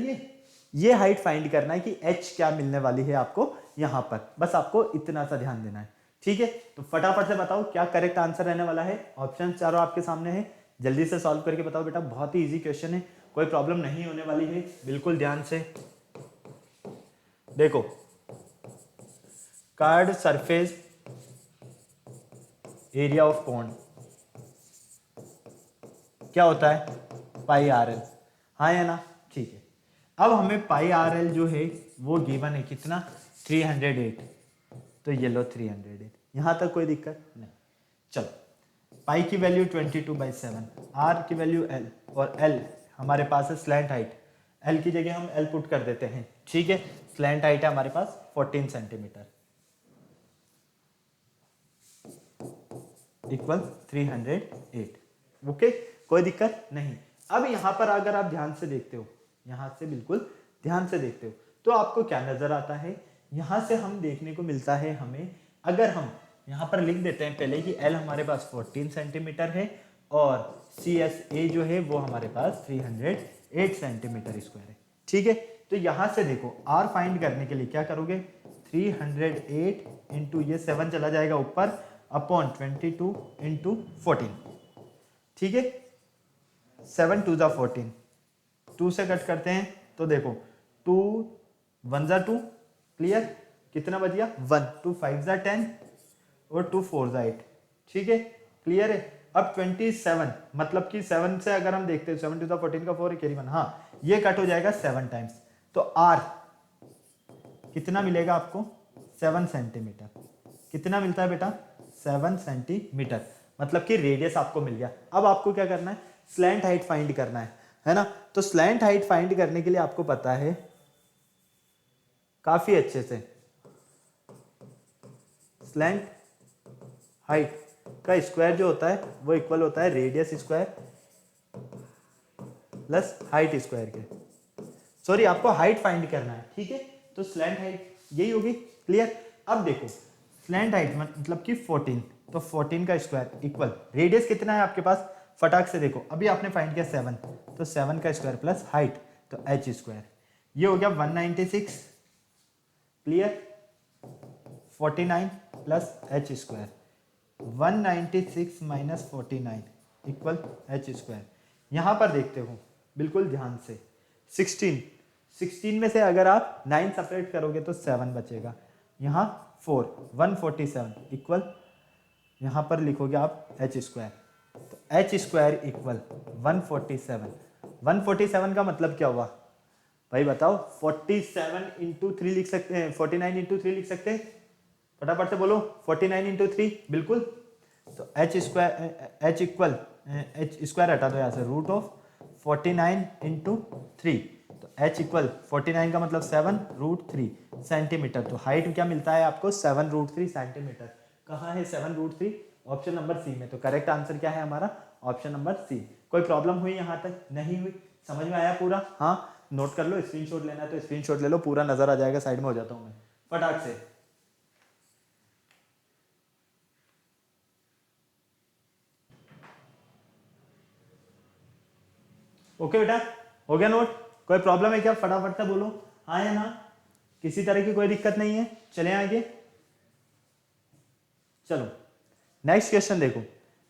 ये हाइट फाइंड करना है कि h क्या मिलने वाली है आपको यहां पर। बस आपको इतना सा ध्यान देना है, ठीक है। तो फटाफट से बताओ क्या करेक्ट आंसर रहने वाला है। ऑप्शन चारों आपके सामने है, जल्दी से सॉल्व करके बताओ बेटा। बहुत ही इजी क्वेश्चन है, कोई प्रॉब्लम नहीं होने वाली है, बिल्कुल ध्यान से देखो। Curved surface area of cone क्या होता है? पाई आर एल, हाँ या ना? ठीक है। अब हमें पाई आर एल जो है वो गिवन है कितना? 308। तो ये लो 308, यहां तक कोई दिक्कत नहीं। चलो पाई की वैल्यू 22/7, आर की वैल्यू एल, और एल हमारे पास है स्लैंट हाइट। एल की जगह हम एल पुट कर देते हैं, ठीक है। स्लैंट हाइट है हमारे पास 14 सेंटीमीटर इक्वल 308। ओके, कोई दिक्कत नहीं। अब यहां पर अगर आप ध्यान से देखते हो, यहां से बिल्कुल ध्यान से देखते हो, तो आपको क्या नजर आता है? यहां से हम देखने को मिलता है हमें, अगर हम यहां पर लिख देते हैं पहले कि एल हमारे पास 14 सेंटीमीटर है और सी एस ए जो है वो हमारे पास 308 सेंटीमीटर स्क्वायर है, ठीक है। तो यहां से देखो आर फाइंड करने के लिए क्या करोगे? 308 इंटू ये 7 चला जाएगा ऊपर अपॉन 22 इंटू 14, ठीक है। 7 2 14, 2 से कट करते हैं तो देखो 2 1 2, क्लियर। कितना बच गया? 1, 2 5 10 और 2 4 8, ठीक है, क्लियर है। अब 27 मतलब कि 7 से अगर हम देखते हैं 7 2 14 का 4 कैरी 1, हाँ ये कट हो जाएगा 7 टाइम्स। तो आर कितना मिलेगा आपको? 7 सेंटीमीटर। कितना मिलता है बेटा? 7 सेंटीमीटर, मतलब कि रेडियस आपको मिल गया। अब आपको क्या करना है? स्लैंट हाइट फाइंड करना है ना। तो स्लैंट हाइट फाइंड करने के लिए आपको पता है काफी अच्छे से, स्लैंट हाइट का स्क्वायर जो होता है वो इक्वल होता है radius square plus height square के। सॉरी, आपको हाइट फाइंड करना है, ठीक है। तो स्लैंट हाइट यही होगी, क्लियर। अब देखो स्लैंट हाइट मतलब कि 14, तो 14 का स्क्वायर इक्वल रेडियस कितना है आपके पास? फटाक से देखो, अभी आपने फाइंड किया 7, तो 7 का स्क्वायर प्लस हाइट तो h स्क्वायर, ये हो गया 196, clear. 49 plus h square, 196 minus 49 equal h square. यहां पर देखते हो बिल्कुल ध्यान से, 16 में से अगर आप 9 सेपरेट करोगे तो 7 बचेगा, यहाँ 4, 147 इक्वल, यहाँ पर लिखोगे आप h स्क्वायर, तो h स्क्वायर इक्वल 147। 147 का मतलब क्या हुआ भाई बताओ? 47 इंटू 3 लिख सकते हैं, 49 इंटू 3 लिख सकते हैं, फटाफट से बोलो। 49 इंटू 3, बिल्कुल। तो h स्क्वायर हटा दो यहाँ से, रूट ऑफ 49 इंटू 3, तो h इक्वल 49 का मतलब 7 रूट 3 सेंटीमीटर। तो हाइट क्या मिलता है आपको? 7 रूट 3 सेंटीमीटर। कहाँ है 7 रूट 3? ऑप्शन नंबर सी में। तो करेक्ट आंसर क्या है हमारा? Option number C. कोई प्रॉब्लम हुई यहाँ तक? नहीं हुई? समझ में आया पूरा? हाँ, नोट कर लो, स्क्रीनशॉट लेना है तो स्क्रीनशॉट ले लो, पूरा नजर आ जाएगा। साइड में हो जाता हूँ मैं फटाक से। ओके बेटा, हो गया नोट? कोई प्रॉब्लम है क्या? फटाफट से बोलो हाँ या ना। किसी तरह की कोई दिक्कत नहीं है? चले आगे, चलो नेक्स्ट क्वेश्चन देखो।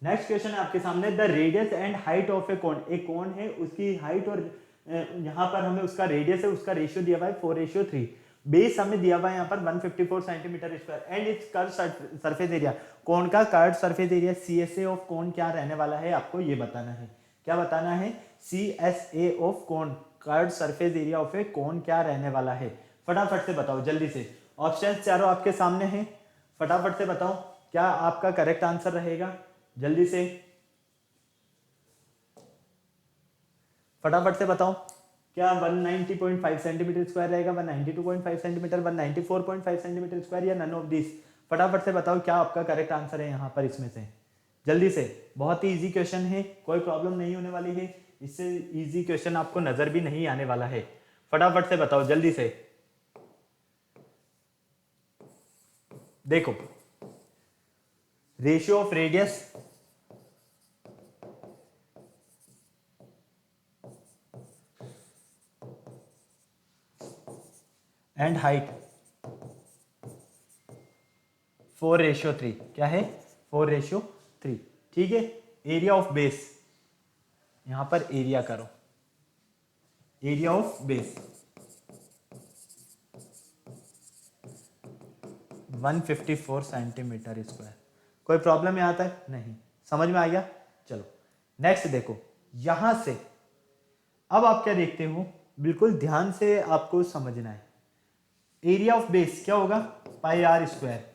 नेक्स्ट क्वेश्चन है आपके सामने, the radius and height of a cone. एक कोन है, उसकी हाइट और यहाँ पर हमें उसका रेडियस है, उसका रेशियो दिया हुआ है 4:3। बेस हमें दिया हुआ है यहाँ पर 154 centimetre square and its curve surface area. Cone का curve surface area CSA of cone क्या रहने वाला है आपको ये बताना है। क्या बताना है? CSA of cone, curve surface area of a cone क्या रहने वाला है? फटाफट से बताओ जल्दी से, ऑप्शन चारों आपके सामने हैं, फटाफट से बताओ क्या आपका करेक्ट आंसर रहेगा? जल्दी से फटाफट से बताओ, क्या 190.5 सेंटीमीटर स्क्वायर रहेगा, 192.5 सेंटीमीटर, 194.5 सेंटीमीटर स्क्वायर, या नन ऑफ दिस? फटाफट से बताओ क्या आपका करेक्ट आंसर है यहाँ पर इसमें से, जल्दी से। बहुत ही इजी क्वेश्चन है, कोई प्रॉब्लम नहीं होने वाली है, इससे इजी क्वेश्चन आपको नजर भी नहीं आने वाला है। फटाफट से बताओ जल्दी से। देखो, ratio of radius and height 4:3, क्या है 4:3, ठीक है। एरिया ऑफ बेस, यहां पर एरिया करो, area of base 154 centimetre square. कोई प्रॉब्लम यहाँ तक नहीं, समझ में आ गया। चलो नेक्स्ट देखो, यहां से अब आप क्या देखते हो, बिल्कुल ध्यान से आपको समझना है। एरिया ऑफ बेस क्या होगा, pi are square.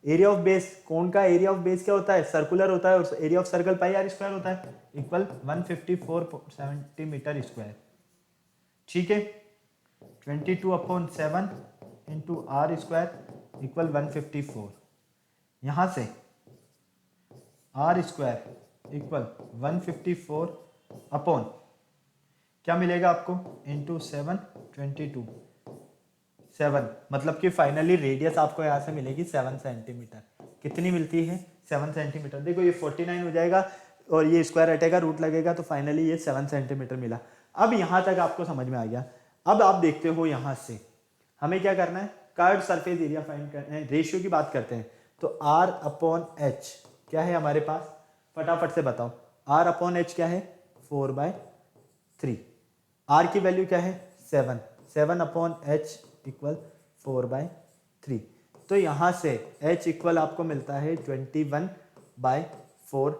Area of base, cone का एरिया ऑफ बेस क्या होता है, सर्कुलर होता है, और area of circle pi are square होता है, इक्वल 154 सेंटीमीटर स्क्वायर, ठीक है। 22/7 इंटू आर स्क्वायर इक्वल 154। यहां से आर स्क्वायर इक्वल 154 अपॉन क्या मिलेगा आपको, इंटू 7, 22, 7, मतलब कि फाइनली रेडियस आपको यहाँ से मिलेगी 7 सेंटीमीटर। कितनी मिलती है, 7 सेंटीमीटर। देखो ये 49 हो जाएगा और ये स्क्वायर हटेगा, रूट लगेगा, तो फाइनली ये 7 सेंटीमीटर मिला। अब यहाँ तक आपको समझ में आ गया। अब आप देखते हो यहाँ से हमें क्या करना है, कर्व्ड सरफेस एरिया फाइंड करना है। रेशियो की बात करते हैं तो R अपॉन H क्या है हमारे पास, फटाफट से बताओ। R अपॉन H क्या है, 4/3। R की वैल्यू क्या है, 7, 7 अपॉन H इक्वल 4/3। तो यहाँ से H इक्वल आपको मिलता है 21/4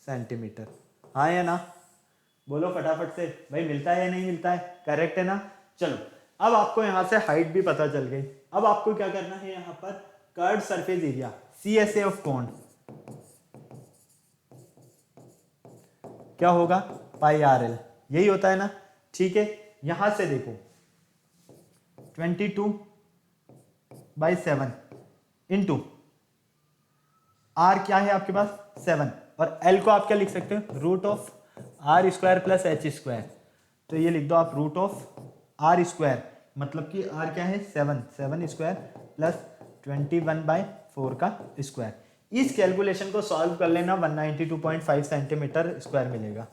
सेंटीमीटर। हाँ या ना, बोलो फटाफट से भाई, मिलता है या नहीं मिलता है, करेक्ट है ना। चलो अब आपको यहाँ से हाइट भी पता चल गई। अब आपको क्या करना है, यहाँ पर curved surface area CSA of cone क्या होगा, पाई RL, यही होता है ना, ठीक है। यहां से देखो 22/7 इंटू R क्या है आपके पास 7, और L को आप क्या लिख सकते हो, root of R square plus H square. तो ये लिख दो आप, रूट ऑफ R स्क्वायर, मतलब कि R क्या है 7, 7 स्क्वायर प्लस 21/4 का स्क्वायर। इस कैलकुलेशन को सॉल्व कर लेना, 192.5 सेंटीमीटर स्क्वायर मिलेगा,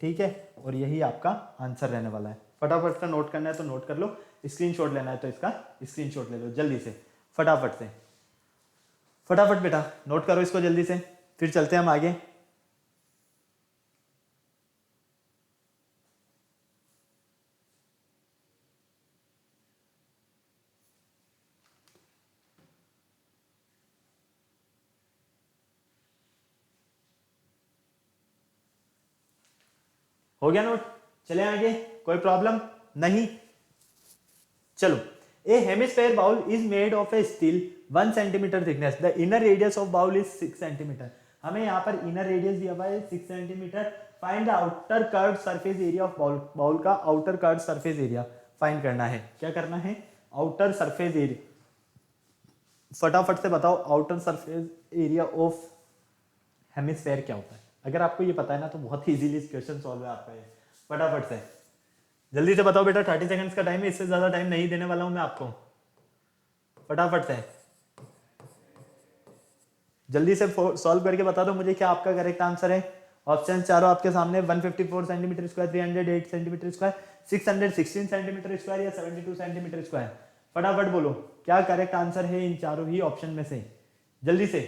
ठीक है। और यही आपका आंसर रहने वाला है। फटाफट से नोट करना है तो नोट कर लो, स्क्रीनशॉट लेना है तो इसका स्क्रीनशॉट ले लो जल्दी से, फटाफट से। फटाफट बेटा नोट करो इसको जल्दी से, फिर चलते हैं हम आगे। हो गया नोट, चले आगे, कोई प्रॉब्लम नहीं। चलो, a hemisphere bowl is made of a steel 1 centimetre thickness, the inner radius of bowl is 6 centimetre. हमें यहाँ पर इनर रेडियस दिया हुआ है 6 centimetre. Find the outer curved surface area of bowl, bowl का outer curved surface area find करना है। क्या करना है, आउटर सरफेस एरिया, फटाफट से बताओ outer surface area of hemisphere क्या होता है। अगर आपको ये पता है ना तो बहुत ही इजीली क्वेश्चन सॉल्व है आपका ये। फटाफट से जल्दी से बताओ बेटा, 30 सेकंड्स का टाइम है, इससे ज्यादा टाइम नहीं देने वाला हूं मैं आपको। फटाफट से जल्दी से सॉल्व करके बता दो मुझे क्या आपका करेक्ट आंसर है। ऑप्शन चारों आपके सामने, 154 centimetre square, 308 centimetre square, 616 centimetre square या 72 सेंटीमीटर स्क्वायर। फटाफट बोलो क्या करेक्ट आंसर है इन चारों ही ऑप्शन में से, जल्दी से।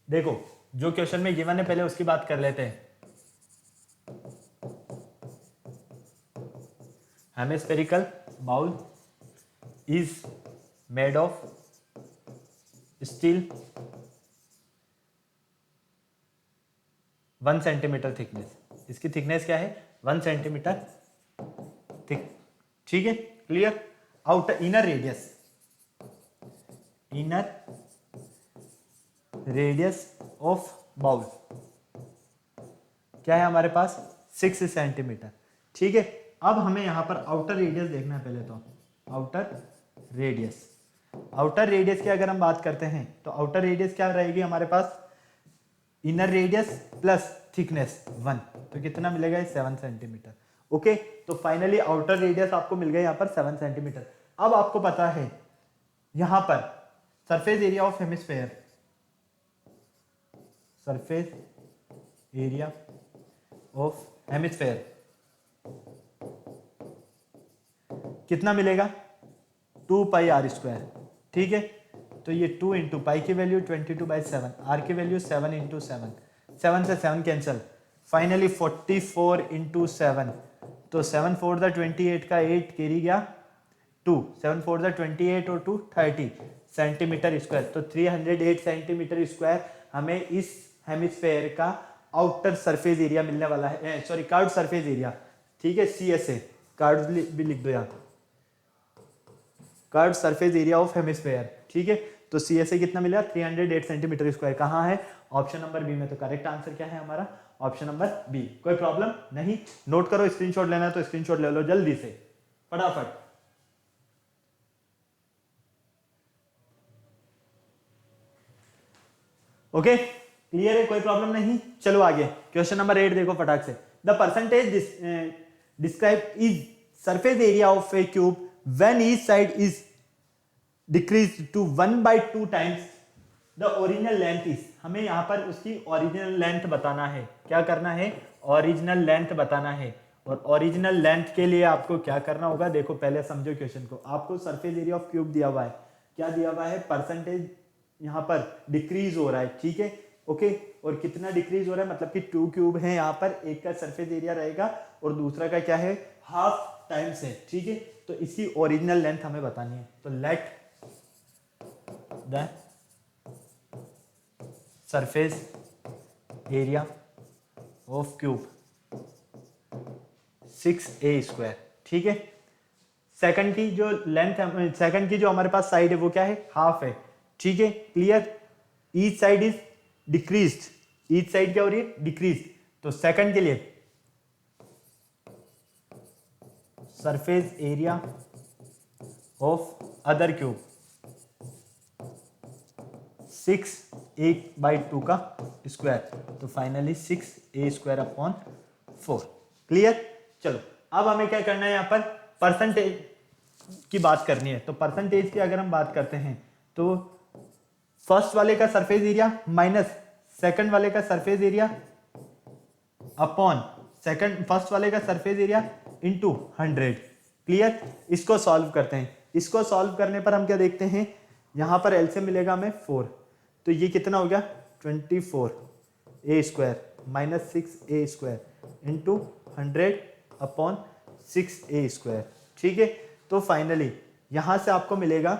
देखो जो क्वेश्चन में गिवन है पहले उसकी बात कर लेते हैं। Hemispherical bowl is made of steel 1 centimetre thickness. इसकी थिकनेस क्या है, 1 सेंटीमीटर थिक, ठीक है, clear. Outer inner radius, inner radius of bowl क्या है हमारे पास 6 सेंटीमीटर, ठीक है। अब हमें यहां पर आउटर रेडियस देखना है पहले तो, आउटर रेडियस आउटर रेडियस की अगर हम बात करते हैं तो आउटर रेडियस क्या रहेगी हमारे पास, इनर रेडियस प्लस थिकनेस 1, तो कितना मिलेगा 7 सेंटीमीटर। ओके, तो फाइनली आउटर रेडियस आपको मिल गया यहाँ पर 7 सेंटीमीटर। अब आपको पता है यहाँ पर surface area of hemisphere, surface area of hemisphere कितना मिलेगा 2 पाई आर स्क्वायर। ठीक है, तो ये 2 इंटू पाई की वैल्यू 22/7, आर की वैल्यू 7 इंटू 7, 7 से 7 कैंसिल, फाइनली 44 इंटू 7, तो 7 4 द 28 का 8 कैरी गया 2, 7 4 द 28 और 2 30 सेंटीमीटर स्क्वायर, तो 308 सेंटीमीटर स्क्वायर हमें इस हेमिस्फेयर का आउटर सरफेस एरिया मिलने वाला है, सॉरी कर्व्ड सरफेस एरिया। ठीक है, CSA कर्व्ड भी लिख दो यहाँ, curved surface area of hemisphere. ठीक है, तो CSA कितना मिला 308 सेंटीमीटर स्क्वायर। कहाँ है, ऑप्शन नंबर बी में। तो करेक्ट आंसर क्या है हमारा, ऑप्शन नंबर बी। कोई प्रॉब्लम नहीं, नोट करो, स्क्रीनशॉट लेना है तो स्क्रीनशॉट ले लो जल्दी से फटाफट। ओके, क्लियर है, कोई प्रॉब्लम नहीं। चलो आगे, क्वेश्चन नंबर 8 देखो फटाक से। The percentage describe is surface area of a cube when each side is decrease to 1/2 times the original length is. हमें यहां पर उसकी ओरिजिनल लेंथ बताना है। क्या करना है, ओरिजिनल लेंथ बताना है। और ओरिजिनल लेंथ के लिए आपको क्या करना होगा, देखो पहले समझो क्वेश्चन को। आपको सरफेस एरिया ऑफ क्यूब दिया हुआ है, क्या दिया हुआ है, परसेंटेज यहाँ पर डिक्रीज हो रहा है। ठीक है, ओके, और कितना डिक्रीज हो रहा है, मतलब कि 2 क्यूब है यहाँ पर, एक का सरफेस एरिया रहेगा और दूसरा का क्या है, हाफ टाइम्स है। ठीक है, तो इसकी ओरिजिनल लेंथ हमें बतानी है। तो let the surface area of cube 6a square. ठीक है, सेकंड की जो लेंथ है, सेकंड की जो हमारे पास साइड है वो क्या है, हाफ है। ठीक है, clear, each side is decreased, each side क्या हो रही है, डिक्रीज। तो सेकंड के लिए surface area of other cube 6a/2 का स्क्वायर, तो finally 6a square upon 4। Clear, चलो अब हमें क्या करना है, यहाँ पर परसेंटेज की बात करनी है। तो परसेंटेज की अगर हम बात करते हैं तो फर्स्ट वाले का सरफेस एरिया माइनस सेकंड वाले का surface area upon second first वाले का सरफेस एरिया इनटू 100। क्लियर, इसको सॉल्व करते हैं। इसको सॉल्व करने पर हम क्या देखते हैं, यहां पर एलसीएम मिलेगा हमें 4, तो ये कितना हो गया 24a square minus 6a square into 100 upon 6a square. ठीक है, तो फाइनली यहां से आपको मिलेगा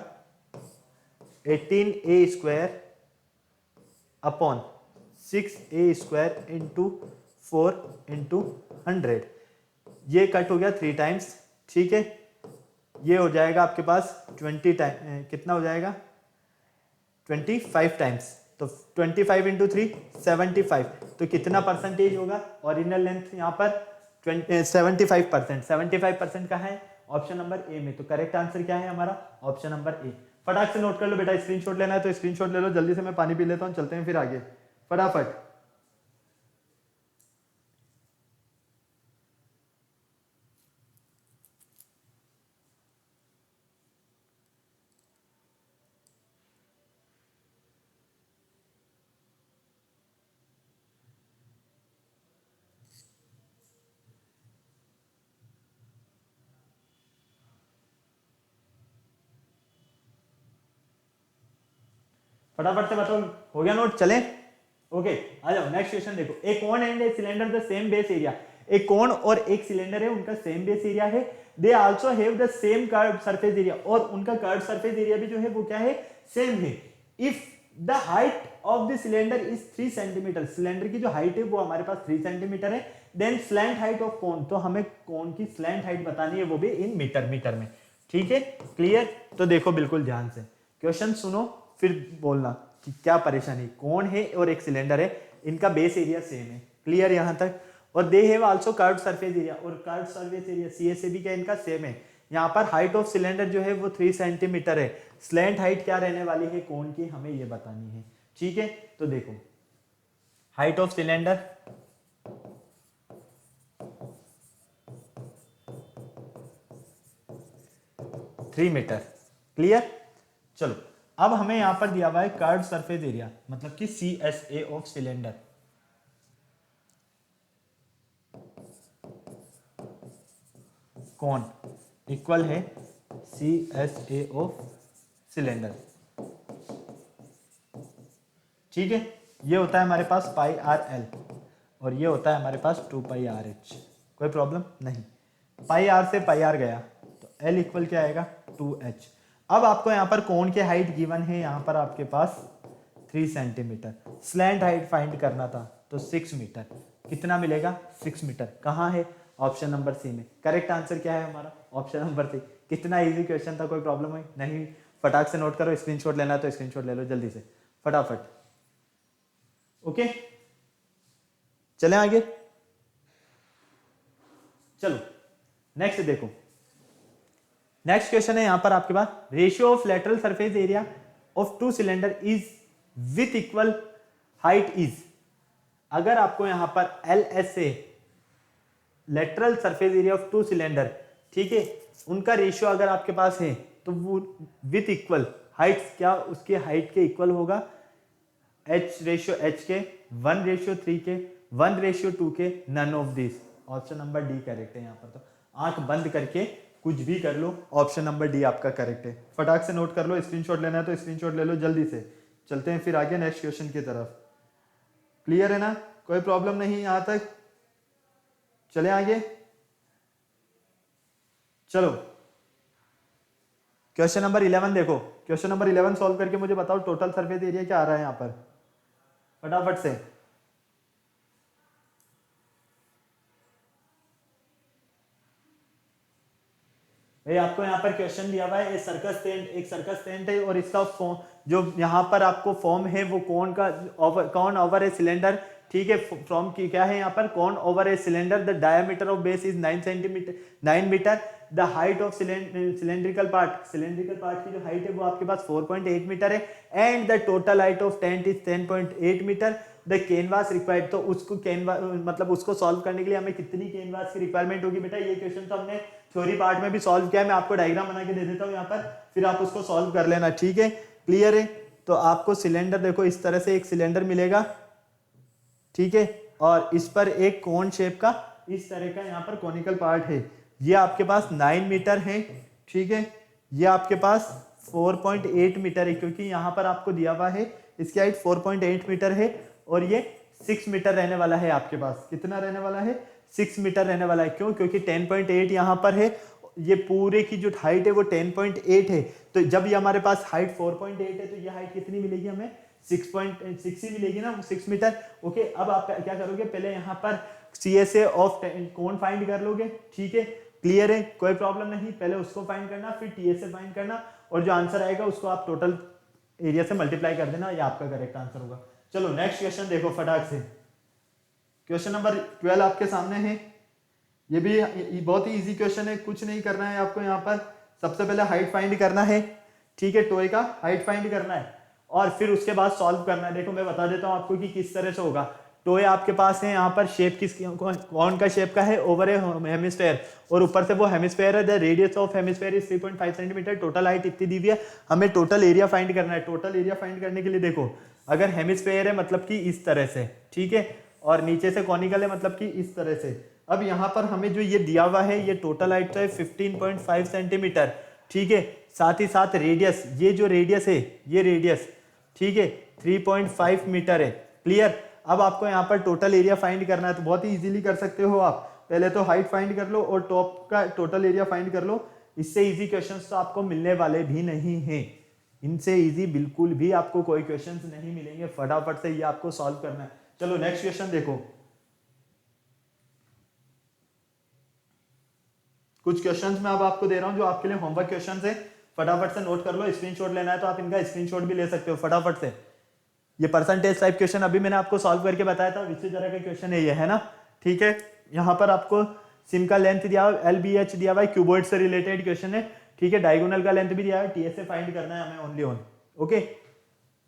18a square upon 6a square into 4 into 100। ये कट हो गया 3 टाइम्स। ठीक है, ये हो जाएगा आपके पास 20 टाइम, कितना हो जाएगा 25 टाइम्स। तो 25 इंटू 3 75, तो कितना परसेंटेज होगा, ओरिजिनल लेंथ यहाँ पर 75%। 75% का है ऑप्शन नंबर ए में। तो करेक्ट आंसर क्या है हमारा, ऑप्शन नंबर ए। फटाक से नोट कर लो बेटा, स्क्रीनशॉट लेना है तो स्क्रीनशॉट ले लो जल्दी से, मैं पानी पी लेता हूँ, चलते हैं फिर आगे फटाफट। फटाफट से बताओ, हो गया नोट, चलें। ओके, आ जाओ नेक्स्ट क्वेश्चन देखो। A cone and a cylinder the same base area. एक कोन और एक सिलेंडर है, उनका सेम बेस एरिया है। They also have the same curved surface area, और उनका कर्व्ड सरफेस एरिया भी जो है वो क्या है, सेम है। If the height of the cylinder is 3 centimetre, cylinder की जो हाइट है वो हमारे पास 3 सेंटीमीटर है। Then slant height of cone, तो हमें कोन की स्लैंट हाइट बतानी है, वो भी इन मीटर में। ठीक है, क्लियर। तो देखो बिल्कुल ध्यान से क्वेश्चन सुनो फिर बोलना कि क्या परेशानी। कोन है और एक सिलेंडर है, इनका बेस एरिया सेम है। क्लियर यहां तक। और they have also curved surface area, और कर्व्ड सरफेस एरिया CSA भी क्या इनका सेम है। यहाँ पर हाइट ऑफ सिलेंडर जो है वो 3 सेंटीमीटर है। स्लैंट हाइट क्या रहने वाली है कोन की, हमें ये बतानी है। ठीक है, तो देखो height of cylinder three metre. Clear. चलो अब हमें यहां पर दिया हुआ है कर्व सरफेस एरिया, मतलब कि CSA ऑफ सिलेंडर। कौन इक्वल है CSA ऑफ सिलेंडर। ठीक है, ये होता है हमारे पास पाई आर एल और ये होता है हमारे पास 2 पाई आर एच। कोई प्रॉब्लम नहीं, पाई आर से पाई आर गया तो एल इक्वल क्या आएगा 2h। अब आपको यहाँ पर कोन के हाइट गिवन है, यहाँ पर आपके पास 3 सेंटीमीटर। स्लैंट हाइट फाइंड करना था तो 6 मीटर। कितना मिलेगा 6 मीटर। कहाँ है, ऑप्शन नंबर सी में। करेक्ट आंसर क्या है हमारा, ऑप्शन नंबर सी। कितना इजी क्वेश्चन था, कोई प्रॉब्लम हुई नहीं। फटाक से नोट करो, स्क्रीनशॉट लेना है तो स्क्रीनशॉट ले लो जल्दी से फटाफट। ओके चलें आगे। चलो नेक्स्ट देखो, नेक्स्ट क्वेश्चन है यहां पर आपके पास ratio of lateral surface area of two cylinder is with equal height is. अगर आपको यहां पर LSA lateral surface area of two cylinder, ठीक है, उनका रेशियो अगर आपके पास है तो वो विथ इक्वल हाइट, क्या उसकी हाइट के इक्वल होगा H/H के, 1/3 के, 1/2 के, none of this. Option number D correct है। यहाँ पर तो आंख बंद करके कुछ भी कर लो, ऑप्शन नंबर डी आपका करेक्ट है। फटाक से नोट कर लो, स्क्रीनशॉट लेना है तो स्क्रीनशॉट ले लो जल्दी से। चलते हैं फिर आगे नेक्स्ट क्वेश्चन की तरफ। क्लियर है ना, कोई प्रॉब्लम नहीं यहां तक। चले आगे। चलो क्वेश्चन नंबर 11 देखो, क्वेश्चन नंबर 11 सॉल्व करके मुझे बताओ टोटल सरफेस एरिया क्या आ रहा है यहाँ पर फटाफट से। भाई आपको यहाँ पर क्वेश्चन दिया हुआ है एक सर्कस टेंट, एक सर्कस टेंट है और इसका फॉर्म जो यहाँ पर आपको फॉर्म है वो कौन का कौन ओवर ए सिलेंडर। ठीक है, फॉर्म की क्या है यहाँ पर, cone over a cylinder. The diameter of base is 9 metre. The height of cylindrical part की जो हाइट है वो आपके पास 4.8 मीटर है। And the total height of tent is 10.8 metre. The canvas required, तो उसको कैनवास मतलब उसको सॉल्व करने के लिए हमें कितनी कैनवास की रिक्वायरमेंट होगी बेटा। ये क्वेश्चन तो हमने थ्योरी पार्ट में भी सॉल्व किया है, मैं आपको डायग्राम बना के दे देता हूँ यहाँ पर, फिर आप उसको सॉल्व कर लेना। ठीक है, क्लियर है। तो आपको सिलेंडर देखो इस तरह से एक सिलेंडर मिलेगा, ठीक है, और इस पर एक कोन शेप का इस तरह का यहाँ पर कॉनिकल पार्ट है। ये आपके पास 9 मीटर है। ठीक है, ये आपके पास 4.8 मीटर है, क्योंकि यहाँ पर आपको दिया हुआ है इसकी हाइट 4.8 मीटर है और ये 6 मीटर रहने वाला है आपके पास। कितना रहने वाला है, 6 मीटर रहने वाला है। क्यों, क्योंकि 10.8 यहाँ पर है, ये पूरे की जो हाइट है वो 10.8 है। तो जब ये हमारे पास हाइट 4.8 है तो ये हाइट कितनी मिलेगी हमें, 6.6 ही मिलेगी ना, 6 मीटर। ओके, अब आप क्या करोगे, पहले यहाँ पर CSA ऑफ कौन फाइंड कर लोगे। ठीक है, क्लियर है, कोई प्रॉब्लम नहीं। पहले उसको फाइंड करना, फिर TSA फाइंड करना, और जो आंसर आएगा उसको आप टोटल एरिया से मल्टीप्लाई कर देना, ये आपका करेक्ट आंसर होगा। चलो नेक्स्ट क्वेश्चन देखो फटाक से। क्वेश्चन नंबर 12 आपके सामने है। ये भी बहुत ही इजी क्वेश्चन है, कुछ नहीं करना है आपको। यहाँ पर सबसे पहले हाइट फाइंड करना है, ठीक है, टॉय का हाइट फाइंड करना है और फिर उसके बाद सॉल्व करना है। देखो मैं बता देता हूँ आपको कि किस तरह से होगा। टॉय आपके पास है, यहाँ पर शेप किस कौन का शेप का है, ओवर ए हेमिस्फेयर, और ऊपर से वो हेमिस्फेयर है। The radius of hemisphere is 3.5 centimetre. Total height इतनी दी हुई है, हमें टोटल एरिया फाइंड करना है। टोटल एरिया फाइंड करने के लिए देखो, अगर हेमिस्फेयर है मतलब कि इस तरह से, ठीक है, और नीचे से कॉनिकल है मतलब कि इस तरह से। अब यहाँ पर हमें जो ये दिया हुआ है, ये टोटल हाइट तो है 15.5 सेंटीमीटर, ठीक है। साथ ही साथ रेडियस, ये जो रेडियस है, ये रेडियस, ठीक है, 3.5 मीटर है। क्लियर। अब आपको यहाँ पर टोटल एरिया फाइंड करना है, तो बहुत ही इजीली कर सकते हो आप। पहले तो हाइट फाइंड कर लो और टॉप का टोटल एरिया फाइंड कर लो। इससे इजी क्वेश्चंस तो आपको मिलने वाले भी नहीं हैं, इनसे इजी बिल्कुल भी आपको कोई क्वेश्चंस नहीं मिलेंगे। फटाफट से ये आपको सॉल्व करना है। चलो नेक्स्ट क्वेश्चन देखो। कुछ क्वेश्चंस मैं अब आपको दे रहा हूं जो आपके लिए होमवर्क क्वेश्चंस है, फटाफट से नोट कर लो। स्क्रीनशॉट लेना है तो आप इनका स्क्रीनशॉट भी ले सकते हो फटाफट से। ये परसेंटेज टाइप क्वेश्चन अभी मैंने आपको सॉल्व करके बताया था, इसी तरह का क्वेश्चन है ये, है ना। ठीक है, यहाँ पर आपको सिम का लेंथ दिया हुआ, LBH दिया हुआ है, क्यूबॉइड से रिलेटेड क्वेश्चन है। ठीक है, डायगोनल का लेंथ भी दिया है, टीएसए फाइंड करना है हमें ओनली ओन। ओके,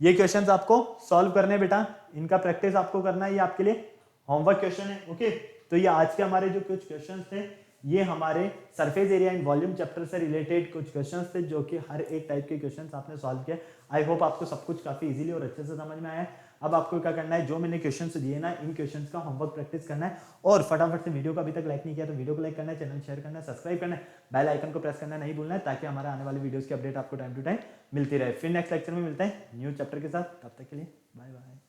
ये क्वेश्चंस आपको सॉल्व करने हैं बेटा, इनका प्रैक्टिस आपको करना है, ये आपके लिए होमवर्क क्वेश्चन है। ओके, तो ये आज के हमारे जो कुछ क्वेश्चंस थे, ये हमारे surface area and volume chapter से रिलेटेड कुछ क्वेश्चंस थे, जो कि हर एक टाइप के क्वेश्चंस आपने सॉल्व किए। आई होप आपको सब कुछ काफी इजीली और अच्छे से समझ में आया है। अब आपको क्या करना है, जो मैंने क्वेश्चंस दिए ना, इन क्वेश्चंस का होमवर्क प्रैक्टिस करना है, और फटाफट से वीडियो को अभी तक लाइक नहीं किया तो वीडियो को लाइक करना है, चैनल शेयर करना है, सब्सक्राइब करना है, बेल आइकन को प्रेस करना नहीं भूलना है, ताकि हमारे आने वाली वीडियोस की अपडेट आपको टाइम टू टाइम मिलती रहे। फिर नेक्स्ट लेक्चर में मिलते हैं न्यू चैप्टर के साथ, तब तक के लिए बाय बाय।